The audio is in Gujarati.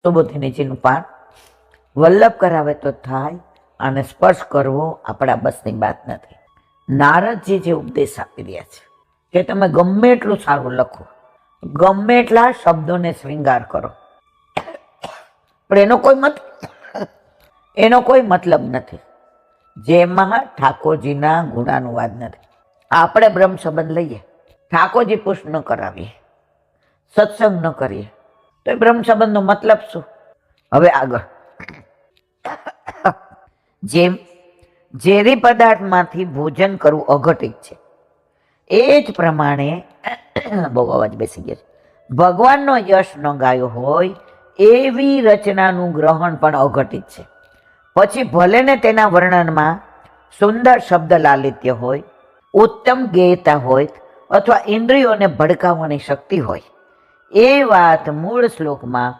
સુબોધીનીજીનું પાઠ વલ્લભ કરાવે તો થાય અને સ્પર્શ કરવો આપણા બસની વાત નથી. નારદજી જે ઉપદેશ આપી રહ્યા છે કે તમે ગમે એટલું સારું લખો, ગમે એટલા શબ્દોને શ્રૃંગાર કરો, પણ એનો કોઈ મતલબ નથી જેમાં ઠાકોરજીના ગુણાનુવાદ નથી. આપણે બ્રહ્મ સંબંધ લઈએ, ઠાકોરજી પુષ્ટ ન કરાવીએ, સત્સંગ ન કરીએ તો એ બ્રહ્મ સંબંધનો મતલબ શું? હવે આગળ, જેમ ઝેરી પદાર્થમાંથી ભોજન કરવું અઘટિત છે, એ જ પ્રમાણે બહુ અવાજ બેસી ગયો છે, ભગવાનનો યશ ન ગાયો હોય એવી રચનાનું ગ્રહણ પણ અઘટિત છે. પછી ભલે ને તેના વર્ણનમાં સુંદર શબ્દ લાલિત્ય હોય, ઉત્તમ ગેયતા હોય અથવા ઇન્દ્રિયોને ભડકાવવાની શક્તિ હોય, એ વાત મૂળ શ્લોકમાં